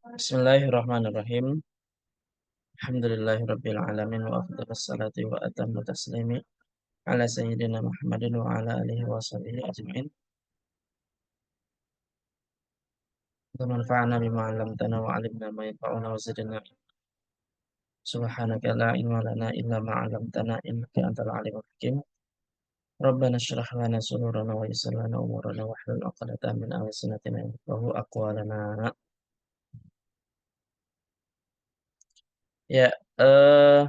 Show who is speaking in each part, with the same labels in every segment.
Speaker 1: Bismillahirrahmanirrahim. Alhamdulillahirabbil alamin wa afdhalus salati wa atammu taslimi ala sayyidina Muhammadin wa ala alihi wa sahbihi ajmain. Wa manfa'na bima 'allamtana wa 'allimna ma yanfa'una wa zidna subhanaka la ilma lana illa ma 'allamtana innaka antal alimul hakim. Rabbana shrah lana sudurana wa yassir lana umurana wahlul 'uqdatam min alsinatina yafqahu aqwalana. Ya, eh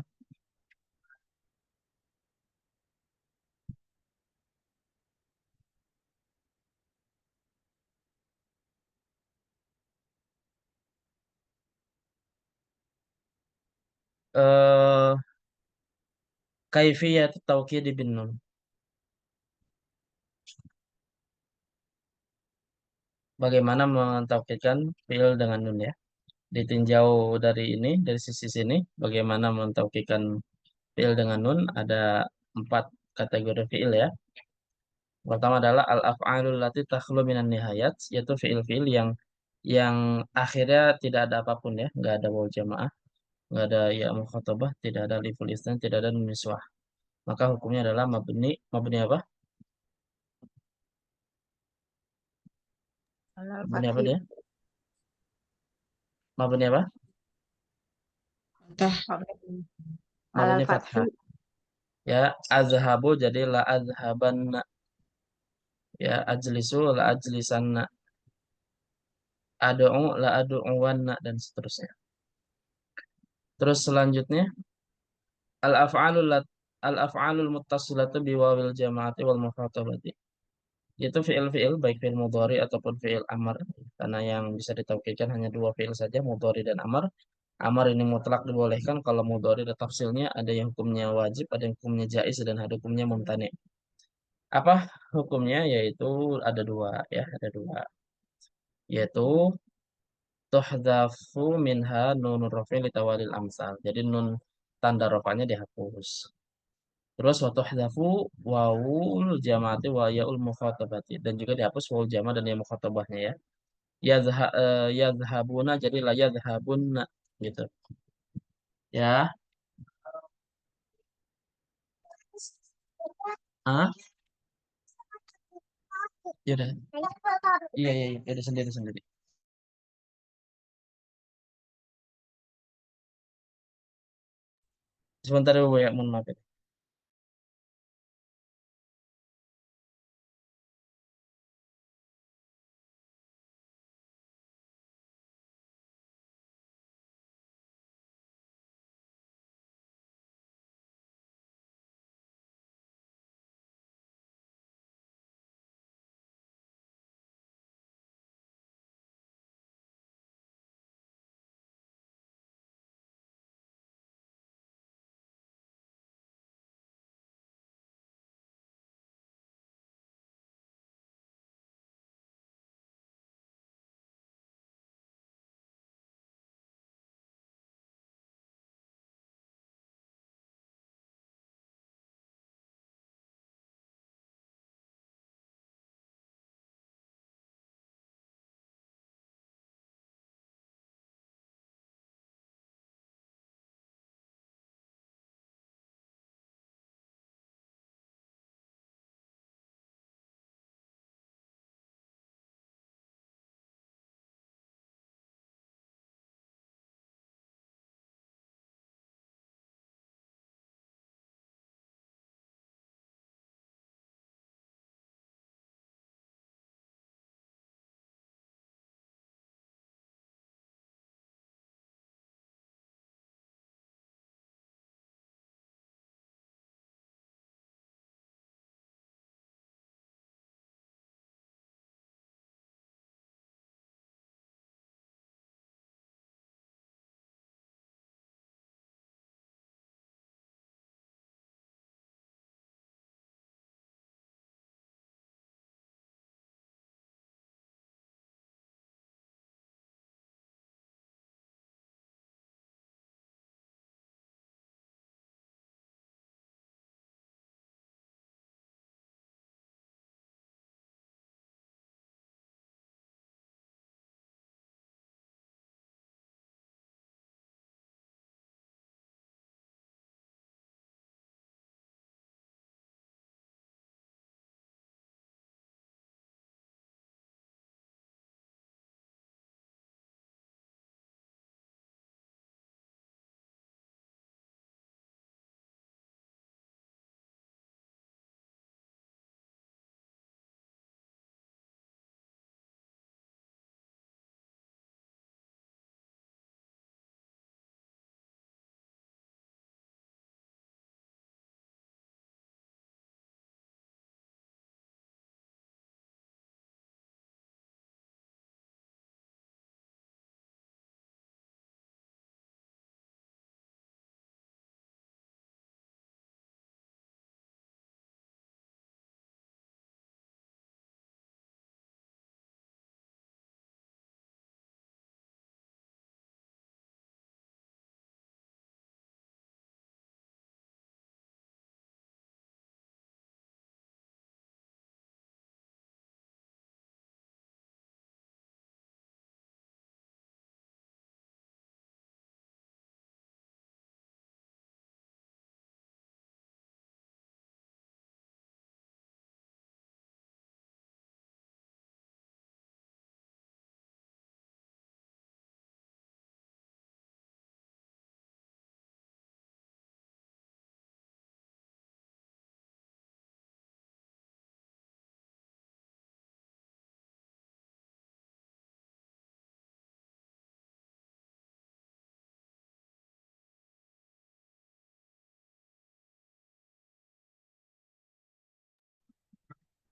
Speaker 1: eh kaifiyat tauqid bin nun. Bagaimana mentaukidkan fiil dengan nun ya? Ditinjau dari ini, dari sisi sini, bagaimana mentaukidkan fiil dengan nun, ada 4 kategori fiil ya. Pertama adalah al-af'alul lati takhlu minan nihayat, yaitu fiil-fiil yang akhirnya tidak ada apapun ya, nggak ada waw jamaah, nggak ada ya mukhatabah, tidak ada aliful isnan, tidak ada nun niswah. Maka hukumnya adalah mabni, mabni apa?
Speaker 2: Alal
Speaker 1: Mabni apa
Speaker 2: fathi.
Speaker 1: dia? Mabni apa?
Speaker 2: Tah. Alal
Speaker 1: Mabni
Speaker 2: fathi.
Speaker 1: fathah. Ya, azhabu jadi la azhaban, ya ajlisu la ajlisanna, ad'u la ad'uwanna dan seterusnya. Terus selanjutnya al-af'alul al-af'alul muttasilatu bi wawil jama'ati wal mukhatabati. Itu fiil-fiil baik fiil mudhari ataupun fiil amar, karena yang bisa ditaukidkan hanya dua fiil saja, mudhari dan amar. Amar ini mutlak dibolehkan, kalau mudhari ada tafsilnya, ada yang hukumnya wajib, ada yang hukumnya jaiz dan ada hukumnya mumtani. Apa hukumnya? Yaitu ada dua ya, ada dua. Yaitu tuhdhafu minha nunur rafi li tawalil amsal. Jadi nun tanda rafanya dihapus. Terus wa tuhdhafu wawul jamaati wa yaul mukhatabati, dan juga dihapus wawul jama dan ya mukhatabahnya ya. Yadhhabuna jadi la yadhhabunna gitu. Ya. Ah, ya udah. Iya iya iya, udah sendiri sendiri. Sebentar Bu ya, mohon maaf. Ya.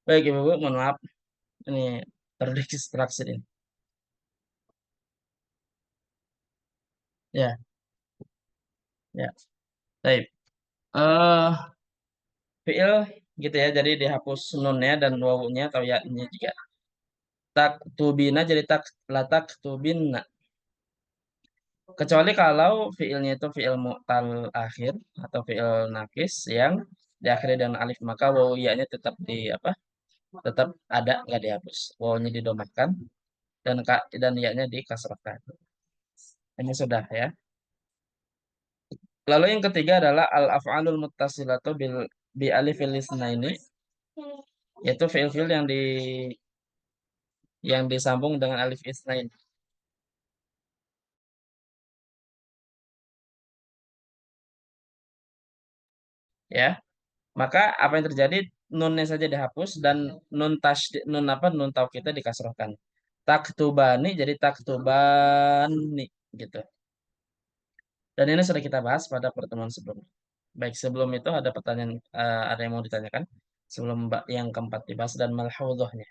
Speaker 1: Baik Ibu, mohon maaf ini terdistraksi ini. Ya, ya. Baik. Eh fiil gitu ya. Jadi dihapus nunnya dan wawunya atau ya-nya juga. Taktubina jadi latak tubinna. Kecuali kalau fiilnya itu fiil mu'tal akhir atau fiil nakis yang diakhiri dengan alif, maka wawu ya-nya tetap di apa? Tetap ada, nggak dihapus. Wawunya didomahkan dan ya-nya dikasrahkan. Ini sudah ya. Lalu yang ketiga adalah al-af'alul muttasilatu bi alifil ini, yaitu fiil-fiil yang disambung dengan alif isnain ya. Maka apa yang terjadi, nunnya saja dihapus dan nun apa nun taukidnya dikasrohkan. Taktubani jadi taktubani gitu. Dan ini sudah kita bahas pada pertemuan sebelumnya. Baik, sebelum itu ada pertanyaan, ada yang mau ditanyakan sebelum yang keempat dibahas dan malhaudhahnya.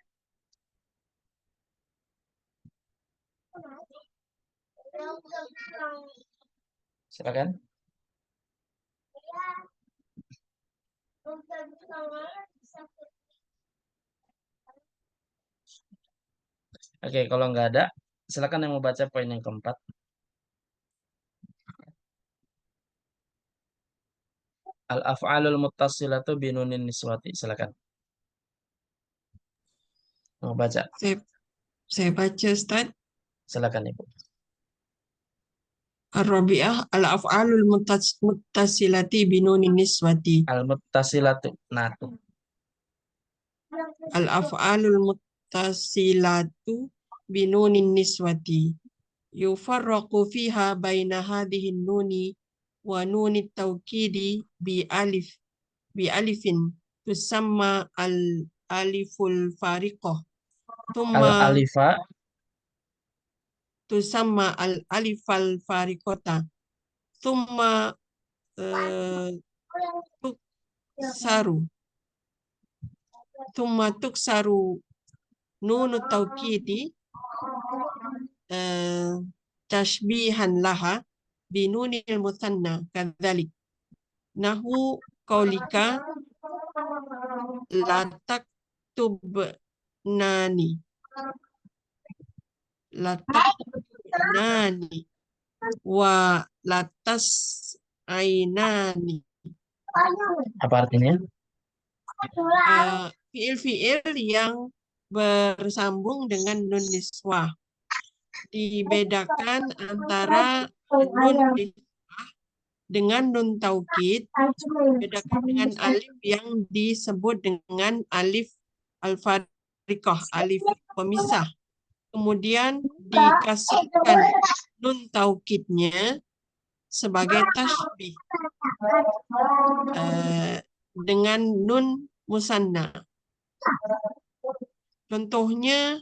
Speaker 1: Silakan. Oke, kalau nggak ada, silakan yang mau baca poin yang keempat. Al-af'alul muttasilatu binunin niswati. Silakan. Mau baca.
Speaker 2: Saya baca, Ustaz.
Speaker 1: Silakan, Ibu.
Speaker 2: Ar-Rabi'ah al-af'alul muttasilati binunin niswati.
Speaker 1: Al-muttasilatu. Natu.
Speaker 2: Al-af'alul muttasilatu binunin niswati. Yufarraqu fiha baina hadhihi nuni wa nuni tawkidi bi alifin tusamma al-aliful fariqah. Thumma
Speaker 1: Al-alifa.
Speaker 2: tusamma al-alifal fariqata. Thumma tuksaru. Thumma tuksaru nunu tawkidi tashbihan laha binunil musanna kadzalik. Nahu qaulika la taktubnani. La taktubnani wa latas ainani.
Speaker 1: Apa artinya?
Speaker 2: Fiil-fiil yang bersambung dengan nun niswah. Dibedakan antara nun niswah dengan nun taukid, dibedakan dengan alif yang disebut dengan alif al-fariqah, alif pemisah. Kemudian dikasihkan nun taukidnya sebagai tasbih dengan nun musanna. Contohnya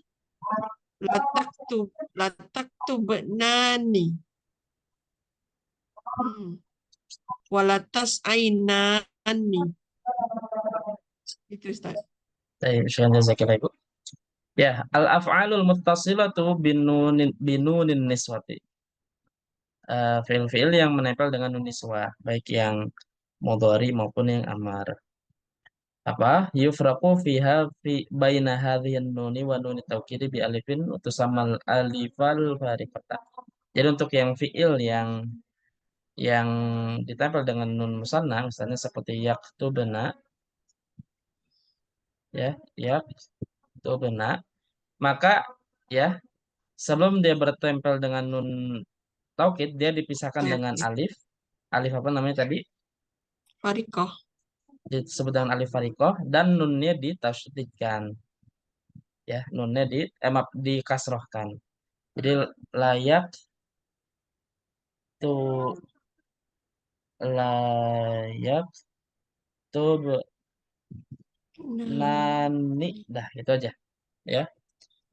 Speaker 2: lataktubnani. Walatas ainani. Itu, Ustaz.
Speaker 1: Baik, syukran jazakallahu, Ibu. Ya, al-af'alul muttasilatu binunin niswati. Fiil-fiil yang menempel dengan nun niswah, baik yang mudhari maupun yang amar. Apa? Yufraqu fiha fi baina hadhihi nuni wa nuni taukidi bi alifin utusammal alifal fariqata. Jadi untuk yang fiil yang ditempel dengan nun musanna, misalnya seperti yaktubna, ya, yaktubna, maka ya sebelum dia bertempel dengan nun taukid, dia dipisahkan
Speaker 2: Ya,
Speaker 1: dengan alif. Alif apa namanya tadi?
Speaker 2: fariqah.
Speaker 1: Disebut dengan alif farikoh dan nunnya ditasydidkan. Ya, nunnya maaf, dikasrohkan. Jadi layak tuh layak tuh nani, dah itu aja ya.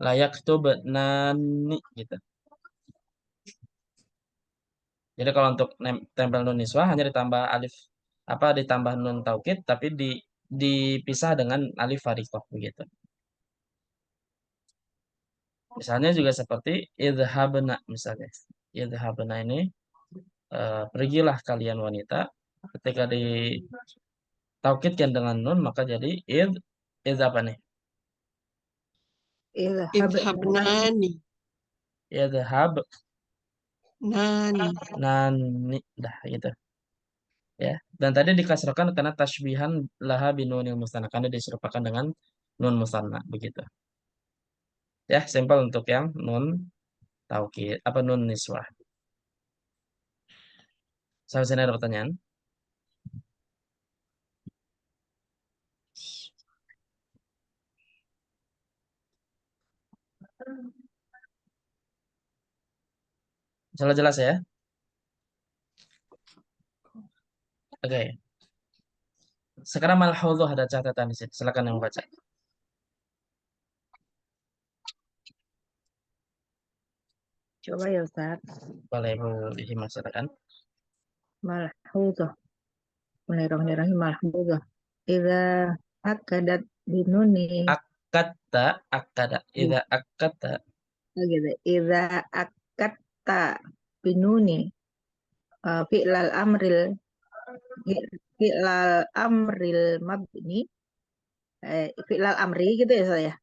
Speaker 1: Layak tuh nani gitu. Jadi kalau untuk tempel nun niswah hanya ditambah alif, apa, ditambah nun taukid tapi dipisah dengan alif farikoh begitu. Misalnya juga seperti idhabna misalnya. Idhabna ini pergilah kalian wanita. Ketika ditaukidkan dengan nun maka jadi id apa nih?
Speaker 3: Idhabna
Speaker 2: Idhabnani.
Speaker 1: Idhab
Speaker 2: Nani.
Speaker 1: nani dah gitu ya. Dan tadi dikasrahkan karena tasbihan laha binunil musanna karena diserupakan dengan nun musanna begitu. Ya, simpel untuk yang nun taukid apa nun niswah. Sampai sini ada pertanyaan? Jelas-jelas ya? Oke. Sekarang malhudhuh ada catatan di sini. Silakan yang baca.
Speaker 3: Coba ya Ustaz.
Speaker 1: Boleh Bu Hima silakan.
Speaker 3: Malhudhah. Bismillahirrahmanirrahim. Malhudhah. Idza akadat binuni.
Speaker 1: Akata akada. Idza akata
Speaker 3: Gitu. Idza akatta binuni. Fi'lal amril. Fi'lal amril mabni. Fi'lal amri gitu ya saya.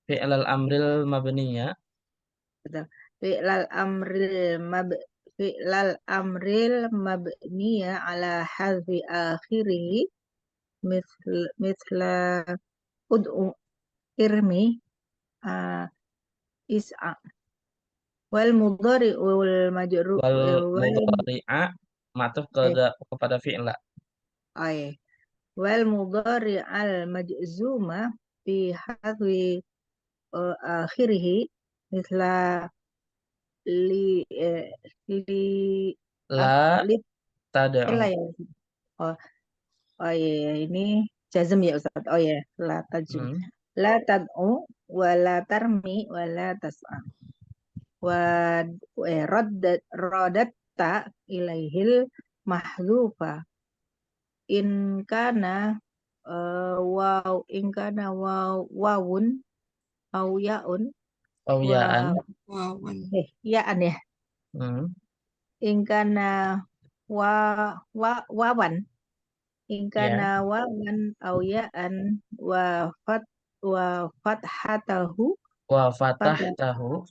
Speaker 1: fi'lal amril mabniya
Speaker 3: Betul. Fi'lal amril mab fi'lal amril mabniya ala hadfi akhirih misla ud'u irmi uh, is'a wal mudhari wal majrur
Speaker 1: wal
Speaker 3: wal
Speaker 1: mudhari'a ma'tuf kepada fi'la.
Speaker 3: ay wal mudhari al majzuma fi hadfi akhirih misla li li
Speaker 1: La
Speaker 3: li
Speaker 1: tad'u.
Speaker 3: ya. Oh, oh iya, iya, ini jazm ya Ustaz. Oh iya, la tajum.
Speaker 1: Hmm.
Speaker 3: La tad'u wa la tarmi wa la tas'a. Wa radatta ilaihil mahzufa. In kana wawun au yaun wa
Speaker 1: Awya'an.
Speaker 2: Wawan.
Speaker 3: yaan ya.
Speaker 1: Hmm.
Speaker 3: In kana wawan. In kana
Speaker 1: Ya.
Speaker 3: wawan au yaan wa fathatahu
Speaker 1: Wa
Speaker 3: pada
Speaker 1: fatahtahu.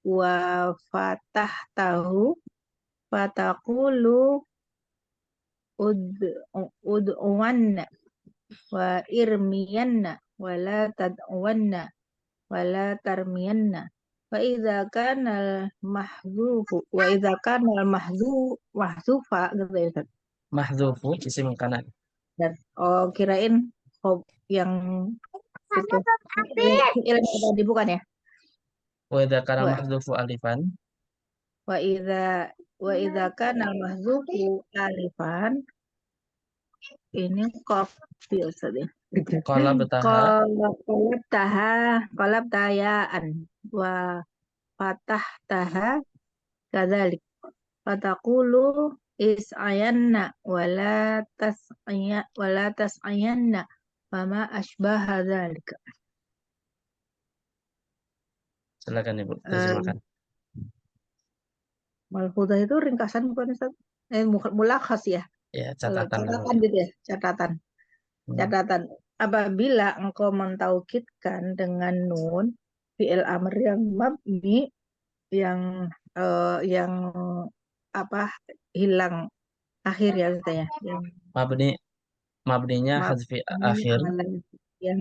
Speaker 3: wa fatahtahu fataqulu ud ud'uwanna wa irmiyanna wa la tad'uwanna wa la tarmiyanna wa idza kana al mahzufu wa idza kana al mahzufa gitu ya Ustaz.
Speaker 1: Mahdhufu isim kana.
Speaker 3: Dan oh kirain yang itu fi'il tadi bukan ya.
Speaker 1: Wa idza kana
Speaker 3: Wa
Speaker 1: mahdhufu alifan.
Speaker 3: wa idza wa idza kana al mahzufu alifan ini qaf ya Ustaz ya.
Speaker 1: Qala betaha.
Speaker 3: Qalab tayaan wa fatah taha kadzalik fataqulu is'ayanna wala tas'ayanna fama asbaha dzalika.
Speaker 1: Silakan Ibu terjemahkan.
Speaker 3: Malhudah itu ringkasan bukan Ustaz? Mulakhas ya.
Speaker 1: Ya,
Speaker 3: Kalau
Speaker 1: catatan
Speaker 3: catatan
Speaker 1: namanya.
Speaker 3: gitu ya, catatan. Catatan. Apabila engkau mentaukidkan dengan nun fi'il amr yang mabni yang yang apa hilang akhir ya gitu ya, yang
Speaker 1: Mabninya hadfi
Speaker 3: mabni
Speaker 1: akhir.
Speaker 3: yang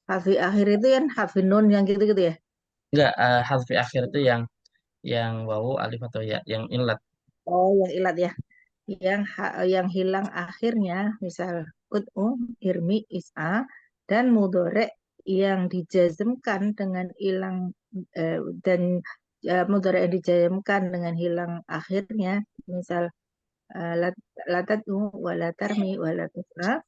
Speaker 3: hafi akhir itu kan hafi nun yang gitu-gitu ya.
Speaker 1: Enggak, hadfi akhir itu yang wawu alif atau ya, yang inlet.
Speaker 3: Oh, yang ilat ya. Yang hilang akhirnya misal ud'u irmi is'a dan mudhore yang dijazmkan dengan hilang dan mudhore yang dijazmkan dengan hilang akhirnya misal la tad'u wa la tarmi wa la tas'a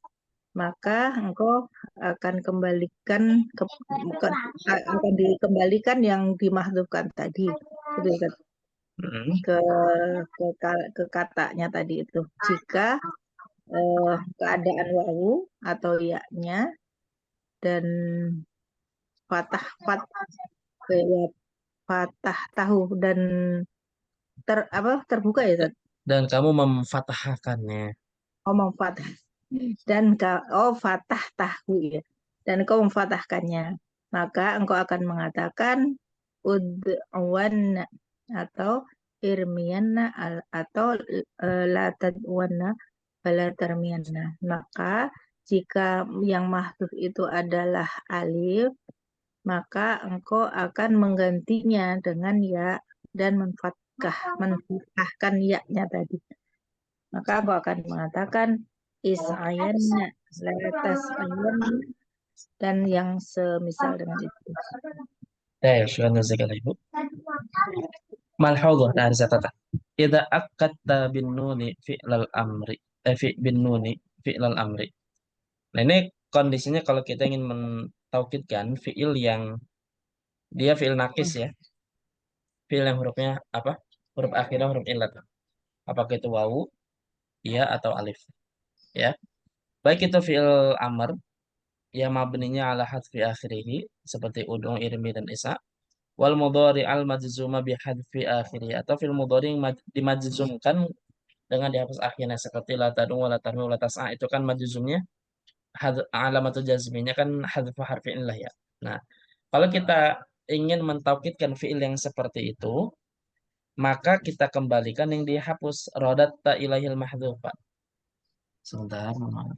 Speaker 3: maka engkau akan kembalikan akan dikembalikan yang dimahdzufkan tadi gitu kan
Speaker 1: Hmm.
Speaker 3: ke ke katanya tadi itu jika keadaan wawu atau yaknya dan fatah fatah tahu dan terbuka ya Zat?
Speaker 1: Dan kamu memfathahkannya.
Speaker 3: Oh memfatah dan fatah tahu ya dan kau memfatahkannya maka engkau akan mengatakan ud'wanna atau irmiyanna atau la tad'wanna wala tarmiyanna maka jika yang mahdhuf itu adalah alif maka engkau akan menggantinya dengan ya dan menfathahkan ya-nya tadi. Maka aku akan mengatakan is'ayanna, la tas'ayanna, dan yang semisal dengan itu.
Speaker 1: Syukran jazakallah Ibu. Malhadhah dari catatan. Idza akatta bin nuni fi'lal amri. Bin nuni fi'lal amri. Nah, ini kondisinya kalau kita ingin mentaukidkan fi'il yang dia fi'il nakis ya. Fi'il yang hurufnya apa? Huruf akhirnya huruf illat. Apakah itu wawu, ya atau alif, ya. Baik itu fi'il amr yang mabninya ala hadfi akhirih seperti ud'u, irmi dan isa. Wal mudhari al majzuma bi hadfi akhirih atau fi'il mudhari yang dimajzumkan dengan dihapus akhirnya seperti la tad'u wa la tarmi wa la tas'a itu kan majzumnya alamatul jazminya kan hadfu harfi illah ya. Nah, kalau kita ingin mentaukidkan fi'il yang seperti itu, maka kita kembalikan yang dihapus radatta ilaihil mahdhufa. Sebentar, mohon.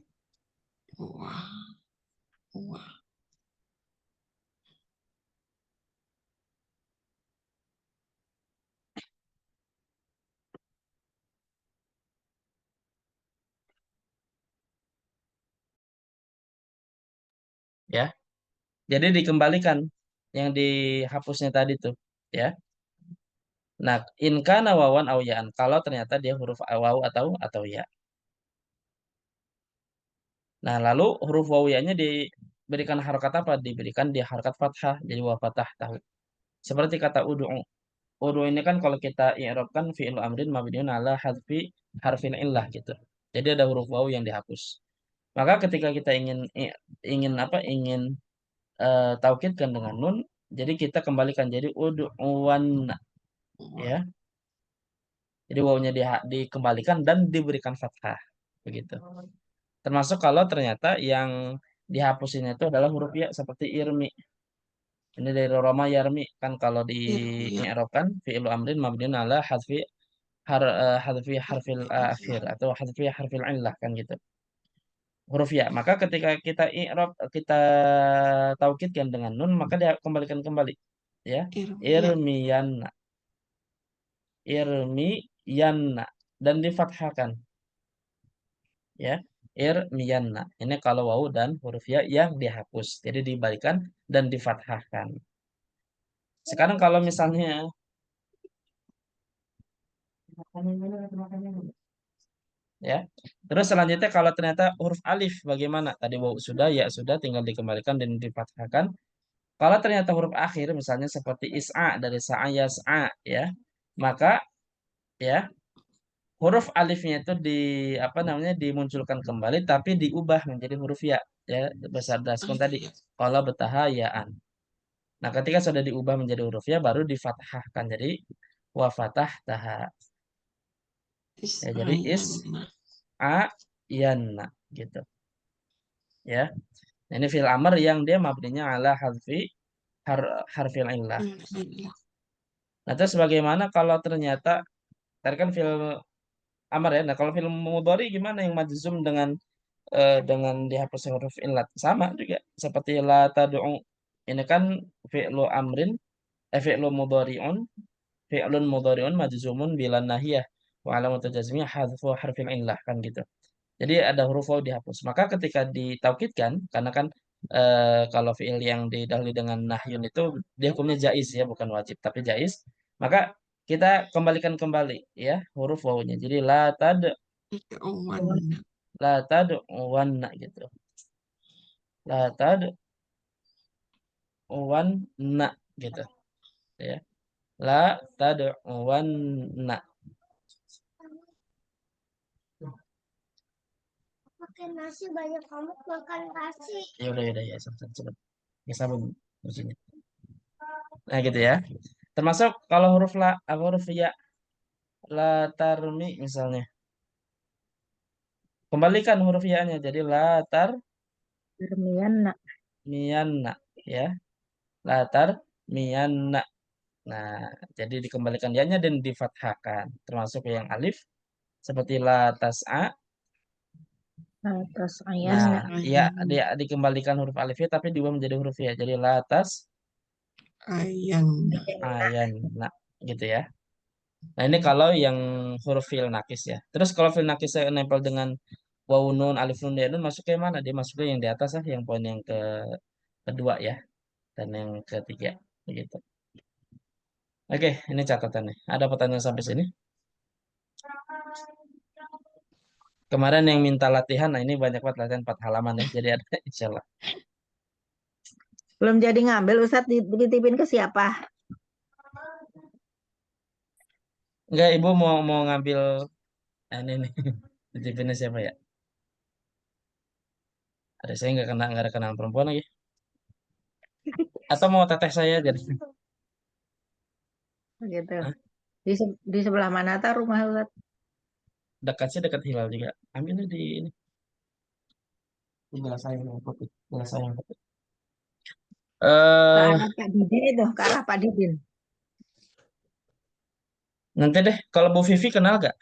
Speaker 2: Wah, wah.
Speaker 1: Ya. Jadi dikembalikan yang dihapusnya tadi tuh, ya. Nah, in kana wawan au ya'an. Kalau ternyata dia huruf waw atau ya. Nah, lalu huruf waw ya-nya diberikan harokat apa? Diberikan di harokat fathah, jadi wa fathah tahu. Seperti kata ud'u. Ud'u ini kan kalau kita i'rabkan fi'il amrin mabniun ala hadfi harfin illah gitu. Jadi ada huruf waw yang dihapus. Maka ketika kita ingin apa? Ingin taukidkan dengan nun, jadi kita kembalikan jadi ud'uwan
Speaker 2: Wah.
Speaker 1: ya. Jadi wawunya dikembalikan dan diberikan fathah begitu. Termasuk kalau ternyata yang dihapusinnya itu adalah huruf ya seperti irmi. Ini dari Roma yarmi kan kalau di
Speaker 2: Ya,
Speaker 1: i'rabkan fi'il amrin mabniun ala hadfi harfil akhir atau hadfi harfil illah kan gitu. Huruf ya. Maka ketika kita kita taukidkan dengan nun maka dia kembalikan kembali ya.
Speaker 2: ya,
Speaker 1: Irmiyanna. Irmiyanna dan difathahkan ya. Irmiyanna. Ini kalau wawu dan huruf ya yang dihapus. Jadi dibalikan dan difathahkan. Sekarang kalau misalnya ya. Terus selanjutnya kalau ternyata huruf alif bagaimana? Tadi wawu sudah, ya sudah tinggal dikembalikan dan difathahkan. Kalau ternyata huruf akhir misalnya seperti is'a dari sa'a yas'a ya. Maka ya huruf alifnya itu apa namanya dimunculkan kembali tapi diubah menjadi huruf ya ya berdasarkan tadi
Speaker 2: ya.
Speaker 1: qala betahayaan. Nah, ketika sudah diubah menjadi huruf ya baru difathahkan jadi wa fatahtaha. Ya, jadi
Speaker 2: Is'ayanna.
Speaker 1: a yanna gitu ya. Nah, ini fil amr yang dia mabninya ala harfil illah.
Speaker 2: Ya.
Speaker 1: Nah, terus bagaimana kalau ternyata tadi kan fil amr ya. Nah, kalau fil mudhari gimana yang majzum dengan dihapus huruf illat? Sama juga seperti la tad'u. Ini kan fi'lu amrin fi'lu mudhari'un fi'lun mudhari'un majzumun bila nahiyah wa alamatu jazmiyah hadfu harfil illah kan gitu. Jadi ada huruf waw dihapus. Maka ketika ditaukidkan, karena kan kalau fiil yang didahului dengan nahyun itu dia hukumnya jaiz ya, bukan wajib, tapi jaiz. Maka kita kembalikan kembali ya huruf wawunya. Jadi
Speaker 2: Is'awanna.
Speaker 1: la tad'uwanna gitu. La tad'uwanna gitu ya. La tad'uwanna.
Speaker 2: nasi banyak kamu makan nasi.
Speaker 1: Ya udah ya cepet. Ya sabun bersihnya. Nah gitu ya. Termasuk kalau huruf la, apa huruf ya, la tarmi misalnya. Kembalikan huruf ya-nya jadi la
Speaker 3: Irmiana.
Speaker 1: tarmiyanna ya. La tarmiyanna. Nah, jadi dikembalikan ya-nya dan difathahkan. Termasuk yang alif seperti la tas'a.
Speaker 3: Atas
Speaker 1: Nah,
Speaker 3: ayana.
Speaker 1: ya dia dikembalikan huruf alifnya tapi diubah menjadi huruf ya. Jadi la
Speaker 2: Ayam.
Speaker 1: ayan. Nah, gitu ya. Nah, ini kalau yang huruf fi'il nakis ya. Terus kalau fi'il nakis saya nempel dengan wawu nun, alif nun, ya nun masuk ke mana? Dia masuk ke yang di atas lah, yang poin yang kedua ya. Dan yang ketiga. Begitu. Oke, ini catatannya. Ada pertanyaan sampai sini? Kemarin yang minta latihan, nah ini banyak banget latihan 4 halaman ya. Jadi ada insya Allah.
Speaker 3: Belum jadi ngambil, Ustadz dititipin ke siapa?
Speaker 1: Enggak, Ibu mau ngambil ini nih. Titipinnya siapa ya? Ada saya nggak ada kenal perempuan lagi. Atau mau teteh saya jadi.
Speaker 3: Gitu.
Speaker 1: Hah?
Speaker 3: Di sebelah mana tuh rumah Ustadz?
Speaker 1: Dekat sih dekat Hilal juga. Ambilnya di ini. Di gelas saya yang putih. Gelas saya yang putih.
Speaker 3: Ke
Speaker 1: Eh,
Speaker 3: arah Pak Didin itu, ke arah Pak Didin.
Speaker 1: nanti deh kalau Bu Vivi kenal gak?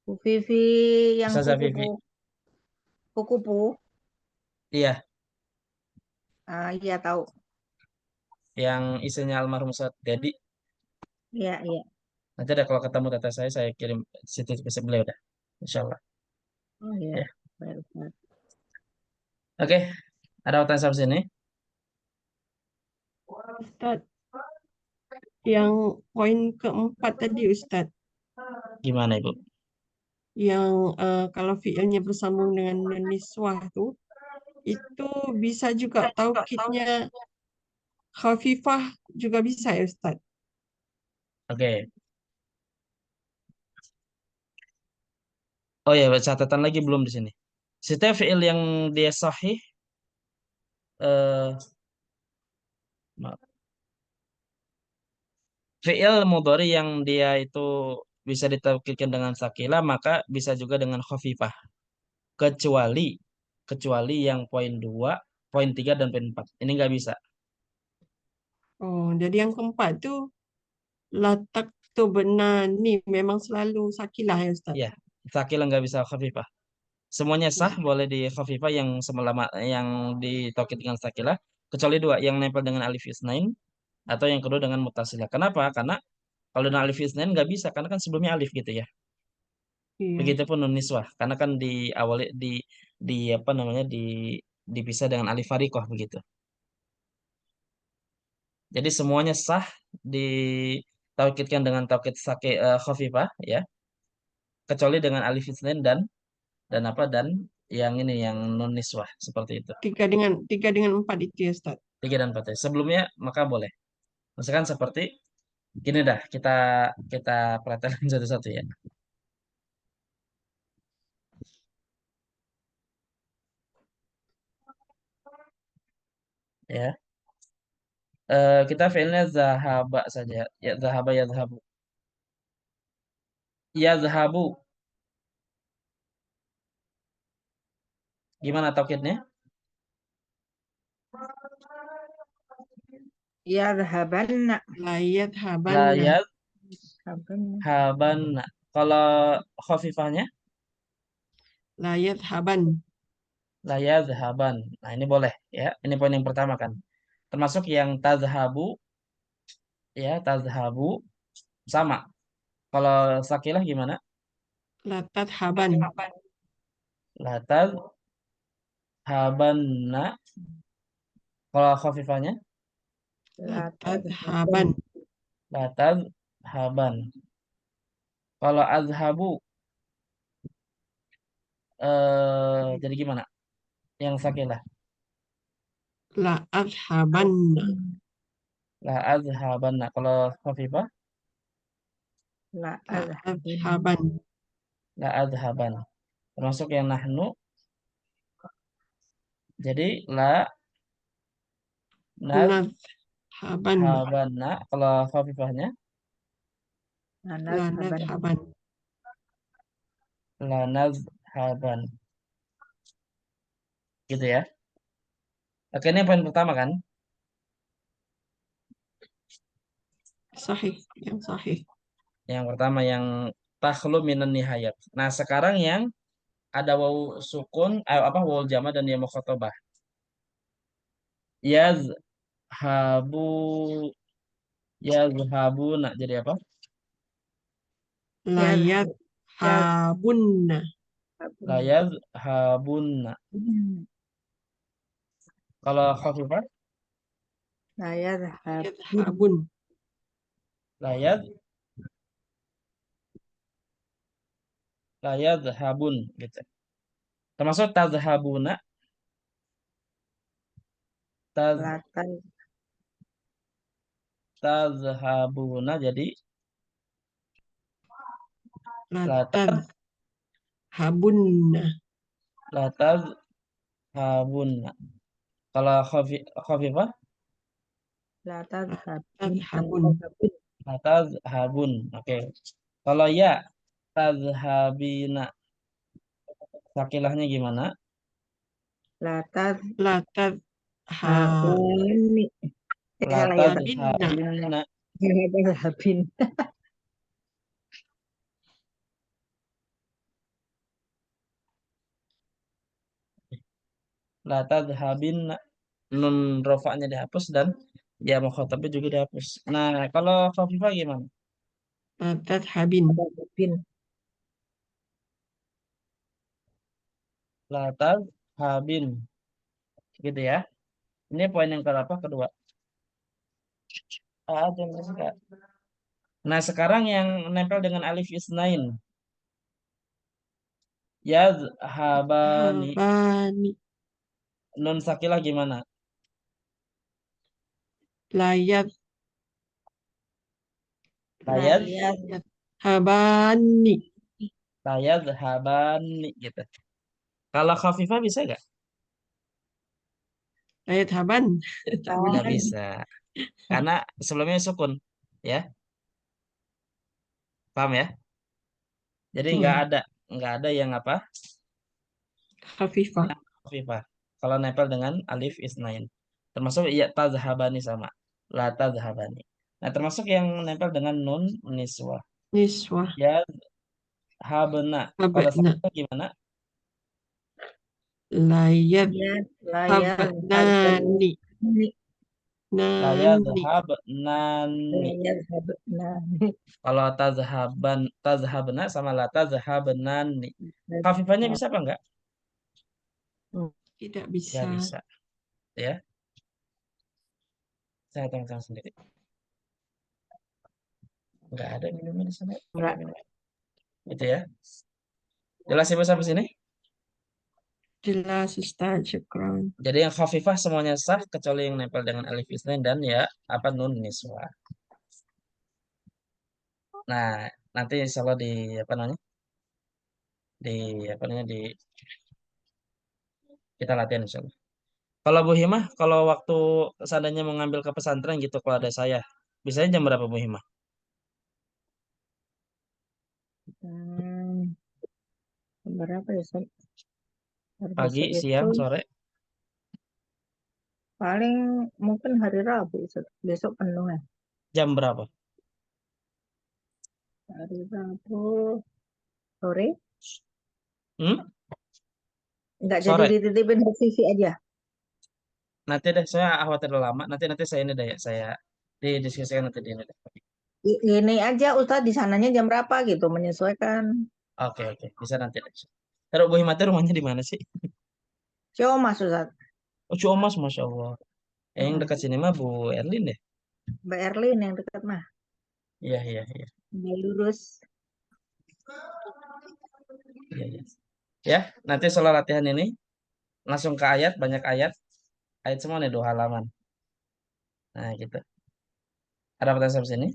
Speaker 3: Bu Vivi yang
Speaker 1: Ustazah Vivi.
Speaker 3: kupu-kupu.
Speaker 1: Iya,
Speaker 3: Ah, iya tahu.
Speaker 1: yang istrinya almarhum Ustaz Dedi.
Speaker 3: Iya, iya.
Speaker 1: Nanti deh kalau ketemu teteh saya kirim situ ke beliau dah. Insya Allah.
Speaker 3: Oh iya.
Speaker 1: Ya.
Speaker 3: Baik, Ustadz.
Speaker 1: Oke, ada pertanyaan sampai sini?
Speaker 2: Ustadz, yang poin keempat tadi Ustadz,
Speaker 1: Gimana Ibu?
Speaker 2: yang kalau fiilnya bersambung dengan nun niswah tuh, itu bisa juga taukidnya khafifah juga bisa ya Ustadz.
Speaker 1: Oke. Oh ya, catatan lagi belum di sini. Setiap fiil yang dia sahih, eh, maaf. Fiil mudhari yang dia itu bisa ditaukidkan dengan sakila, maka bisa juga dengan khafifah. Kecuali kecuali yang poin 2, poin 3 dan poin 4. Ini nggak bisa.
Speaker 2: Oh, jadi yang keempat tuh latak tuh benar nih memang selalu sakilah ya Ustadz.
Speaker 1: Ya, sakila nggak bisa khafifah. Semuanya sah
Speaker 2: Hmm.
Speaker 1: boleh di khafifah yang semelama yang ditaukid dengan sakila, kecuali dua yang nempel dengan alif isnain atau yang kedua dengan mutasilah. Kenapa? Karena kalau dengan alif isnain nggak bisa karena kan sebelumnya alif gitu ya.
Speaker 2: Iya.
Speaker 1: Begitupun nun niswah karena kan diawali di apa namanya dipisah dengan alif farikoh begitu. Jadi semuanya sah ditaukidkan dengan taukid khafifah ya, kecuali dengan alif isnain dan apa dan yang ini yang nun niswah seperti itu.
Speaker 2: Tiga dengan empat itu ya Ustadz.
Speaker 1: 3 dan 4 ya. Sebelumnya maka boleh. Misalkan seperti gini dah, kita kita perhatikan satu-satu ya. Ya. Kita fiilnya zahaba saja. Ya zahaba ya zahabu. Ya zahabu. Gimana taukidnya?
Speaker 3: Ya zahabanna.
Speaker 2: Layat
Speaker 1: La
Speaker 2: habanna.
Speaker 3: Zahabanna.
Speaker 1: yadhabanna. Kalau khafifahnya
Speaker 2: Layat haban.
Speaker 1: la yadhaban. Nah, ini boleh ya. Ini poin yang pertama kan. Termasuk yang tazhabu ya, tazhabu sama. Kalau sakilah gimana?
Speaker 2: Latat haban.
Speaker 1: La tazhabanna. Kalau khafifahnya
Speaker 3: La
Speaker 2: Latat
Speaker 3: tadhabun.
Speaker 2: haban.
Speaker 1: la tazhaban. Kalau azhabu jadi gimana? Yang sakilah.
Speaker 2: La adhabanna.
Speaker 1: La azhabanna. Kalau khafifah
Speaker 3: La
Speaker 2: La
Speaker 3: adhabun.
Speaker 2: adhaban.
Speaker 1: la azhaban. termasuk yang nahnu. Jadi la
Speaker 2: Nadhaban.
Speaker 1: nadhabanna. Kalau khafifahnya
Speaker 3: Nanas
Speaker 2: La
Speaker 3: haban.
Speaker 2: nadhaban.
Speaker 1: la nadhaban. Gitu ya. Oke, ini poin pertama kan.
Speaker 2: Sahih. Yang sahih.
Speaker 1: Yang pertama yang takhlu minan nihayat. Nah, sekarang yang ada waw sukun, apa waw jama dan ya mukhatabah. Yazhabu yazhabuna jadi apa?
Speaker 2: La
Speaker 3: Ya, ya,
Speaker 2: yadhabunna.
Speaker 1: La yazhabunna. Kalau khafifah
Speaker 3: saya habun.
Speaker 2: Yadhabun.
Speaker 1: la yaz la yazhabun gitu. Termasuk tazhabuna, taz
Speaker 3: Latar
Speaker 1: tazhabuna jadi
Speaker 2: La
Speaker 1: la taz
Speaker 2: tadhabunna.
Speaker 1: la tazhabunna. Kalau khafifah
Speaker 3: latar
Speaker 2: La
Speaker 3: habun.
Speaker 2: tadhabun.
Speaker 1: la tazhabun. Oke. Kalau ya tazhabina, sakilahnya gimana?
Speaker 3: Latar
Speaker 2: La tadhabinna.
Speaker 3: habun.
Speaker 1: La
Speaker 3: Salah ya, Ustaz.
Speaker 1: tazhabinna.
Speaker 3: Latar habin.
Speaker 1: La tazhabinna. Nun rofaknya dihapus dan ya mukhatabnya juga dihapus. Nah, kalau khafifah gimana?
Speaker 2: La tadhabin.
Speaker 3: Habin.
Speaker 1: La tazhabin. Gitu ya. Ini poin yang keberapa? Kedua. Ada enggak? Nah, sekarang yang nempel dengan alif isnain. Yazhabani.
Speaker 2: Habani.
Speaker 1: Nun sakilah gimana?
Speaker 2: La
Speaker 1: Layad,
Speaker 3: Layar
Speaker 2: yadhabani.
Speaker 1: layadhabani gitu. Kalau khafifah bisa nggak?
Speaker 2: La yadhaban. Tak
Speaker 1: Nggak
Speaker 2: boleh.
Speaker 1: bisa. Karena sebelumnya sukun. Ya, paham ya? Jadi
Speaker 2: Hmm.
Speaker 1: nggak ada yang apa?
Speaker 2: Khafifah.
Speaker 1: Yang khafifah. Kalau nempel dengan alif isnain. Termasuk ya tazhabani sama. La tazhabani. Nah, termasuk yang nempel dengan nun niswah.
Speaker 2: Niswah.
Speaker 1: Ya habna. Kalau
Speaker 2: Habna.
Speaker 1: sakitnya gimana?
Speaker 2: La
Speaker 3: layar
Speaker 2: yadhabnani.
Speaker 1: La
Speaker 2: Nani.
Speaker 1: yadhabnani.
Speaker 3: layar habun. Nah,
Speaker 1: Kalau tazhabna sama la tazhabnani. Khafifahnya bisa apa enggak?
Speaker 2: Tidak
Speaker 1: Nggak
Speaker 2: bisa.
Speaker 1: bisa. Ya, saya hitung sendiri. Nggak ada minumnya di sana. Pakai
Speaker 3: enggak.
Speaker 1: minum. Gitu ya. Jelas ibu sampai sini?
Speaker 2: Jelas Ustaz. Syukran.
Speaker 1: Jadi yang khafifah semuanya sah kecuali yang nempel dengan alif isnain dan ya apa nun niswa. Nah, nanti insya Allah di apa namanya? Di apa namanya di kita latihan insya Allah. Kalau Bu Himah, kalau waktu seandainya mau ngambil ke pesantren gitu kalau ada saya, biasanya jam berapa Bu Himah?
Speaker 3: Hmm, berapa ya, Ustaz?
Speaker 1: Pagi,
Speaker 3: Besok itu
Speaker 1: siang, sore,
Speaker 3: paling mungkin hari Rabu, Ustaz. Besok penuh ya.
Speaker 1: jam berapa?
Speaker 3: Hari Rabu sore.
Speaker 1: Hmm?
Speaker 3: Enggak jadi
Speaker 1: Sore.
Speaker 3: dititipin ke Vivi aja.
Speaker 1: Nanti deh saya khawatir lama. Nanti nanti saya ini deh ya saya didiskusikan nanti di ini deh.
Speaker 3: Gini aja Ustaz di sananya jam berapa gitu menyesuaikan.
Speaker 1: Oke oke bisa nanti deh. Terus Bu Himah rumahnya di mana sih?
Speaker 3: Cuma Ustaz.
Speaker 1: Oh Ciamas, masya Allah. Yang
Speaker 3: Heeh.
Speaker 1: dekat sini mah Bu Erlin deh.
Speaker 3: Mbak Erlin yang dekat mah.
Speaker 1: Iya iya iya.
Speaker 3: Mbak lurus.
Speaker 1: Iya, iya. Ya, nanti soal latihan ini langsung ke ayat, banyak ayat. Ayat semua nih 2 halaman. Nah, gitu. Ada pertanyaan sampai sini?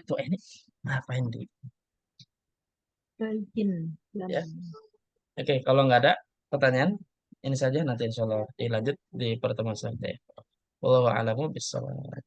Speaker 1: itu ini ngapain di
Speaker 3: Bayin.
Speaker 1: ya. Oke, kalau nggak ada pertanyaan ini saja, nanti insya Allah dilanjut di pertemuan selanjutnya. Wallahu a'lamu bishawab.